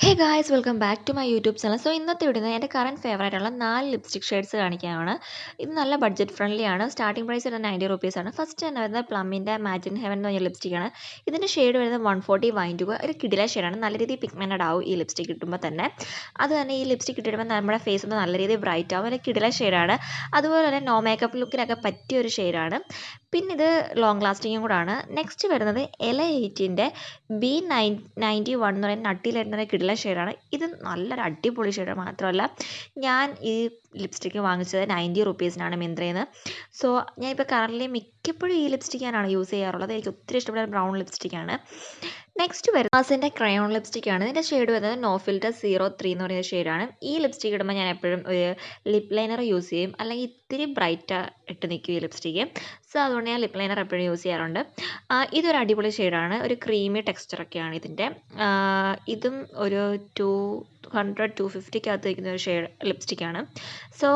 Hey guys welcome back to my YouTube channel. So ഇന്നത്തെ video എൻ്റെ current favourite ഉള്ള 4 lipstick shades കാണിക്കുകയാണ്. ഇത് നല്ല ബഡ്ജറ്റ് ഫ്രണ്ട്ലി ആണ്. സ്റ്റാർട്ടിംഗ് പ്രൈസ് വരുന്നത് 90 റുപ്പീസാണ്. ഫസ്റ്റ് തന്നെ വരുന്നത് പ്ലമ്മിൻ്റെ മാജിൻ ഹെവൻ എന്ന് പറഞ്ഞ ലിപ്സ്റ്റിക്കാണ്. ഇതിൻ്റെ ഷെയ്ഡ് വരുന്നത് 140 വൈൻ ടു ഒരു കിടില ഷെയ്ഡാണ്. നല്ല രീതിയിൽ പിഗ്മെൻറ്റഡ് ആവും ഈ ലിപ്സ്റ്റിക് കിട്ടുമ്പോൾ തന്നെ. അത് തന്നെ ഈ ലിപ്സ്റ്റിക് ഇട്ടിടുമ്പോൾ നമ്മുടെ ഫേസ് ഒന്ന് നല്ല രീതിയിൽ ബ്രൈറ്റ് ആവും. ഒരു കിടില ഷെയ്ഡാണ്. അതുപോലെ തന്നെ നോ മേക്കപ്പ് ലുക്കിനൊക്കെ പറ്റിയ ഒരു ഷെയ്ഡാണ്. പിന്നെ ഇത് ലോങ് ലാസ്റ്റിങ്ങും കൂടാണ്. നെക്സ്റ്റ് വരുന്നത് L8ൻ്റെ B91 എന്ന് പറയുന്ന നട്ടിലിരുന്ന കിടില ഷെയ്ഡാണ്. ഇത് നല്ലൊരു അടിപൊളി ഷെയ്ഡാണ്. മാത്രമല്ല ഞാൻ ഈ ലിപ്സ്റ്റിക്ക് വാങ്ങിച്ചത് 90 റുപ്പീസിനാണ് മിന്ത്രയിൽ നിന്ന്. സോ ഞാനിപ്പോൾ കറൻറ്റ്ലി മിക്കപ്പോഴും ഈ ലിപ്സ്റ്റിക്ക് ഞാനാണ് യൂസ് ചെയ്യാറുള്ളത്. എനിക്ക് ഒത്തിരി ഇഷ്ടപ്പെട്ട ബ്രൗൺ ലിപ്സ്റ്റിക്കാണ്. നെക്സ്റ്റ് വരുന്നത് മാസിൻ്റെ ക്രയോൺ ലിപ്സ്റ്റിക്കാണ്. ഇതിൻ്റെ ഷെയ്ഡ് വരുന്നത് നോ ഫിൽറ്റർ 03 എന്ന് പറയുന്ന ഷെയ്ഡാണ്. ഈ ലിപ്സ്റ്റിക്ക് ഇടുമ്പോൾ ഞാൻ എപ്പോഴും ഒരു ലിപ് ലൈനർ യൂസ് ചെയ്യും, അല്ലെങ്കിൽ ഇത്തിരി ബ്രൈറ്റ് ഇട്ട് നിൽക്കും ഈ ലിപ്സ്റ്റിക്ക്. സോ അതുകൊണ്ട് ഞാൻ ലിപ് ലൈനർ എപ്പോഴും യൂസ് ചെയ്യാറുണ്ട്. ഇതൊരു അടിപൊളി ഷെയ്ഡാണ്. ഒരു ക്രീമി ടെക്സ്ചറൊക്കെയാണ് ഇതിൻ്റെ. ഇതും ഒരു 200-250 വയ്ക്കുന്ന ഒരു ഷെയ്ഡ് ലിപ്സ്റ്റിക്കാണ്. സോ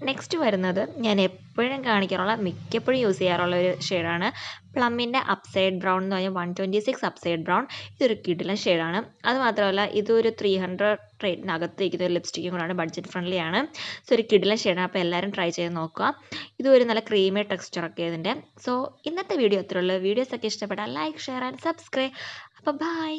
നെക്സ്റ്റ് വരുന്നത് ഞാൻ എപ്പോഴും കാണിക്കാറുള്ള മിക്കപ്പോഴും യൂസ് ചെയ്യാറുള്ള ഒരു ഷെയ്ഡാണ് പ്ലമ്മിൻ്റെ അപ്സൈഡ് ബ്രൗൺ എന്ന് പറഞ്ഞാൽ 126 അപ്സൈഡ് ബ്രൗൺ. ഇതൊരു കിടിലൻ ഷെയ്ഡാണ്. അതുമാത്രമല്ല ഇതൊരു 300 റേറ്റിനകത്ത് ഇരിക്കുന്ന ഒരു ലിപ്സ്റ്റിക്കും കൂടാണ്. ബഡ്ജറ്റ് ഫ്രണ്ട്ലി ആണ്. സോ ഒരു കിടിലൻ ഷെയ്ഡാണ്. അപ്പോൾ എല്ലാവരും ട്രൈ ചെയ്ത് നോക്കുക. ഇതൊരു നല്ല ക്രീമി ടെക്സ്ചറൊക്കെ ഇതിൻ്റെ. സോ ഇന്നത്തെ വീഡിയോ അത്രേ ഉള്ളൂ. വീഡിയോസൊക്കെ ഇഷ്ടപ്പെട്ടാൽ ലൈക്ക്, ഷെയർ ആൻഡ് സബ്സ്ക്രൈബ്. അപ്പോൾ ബൈ.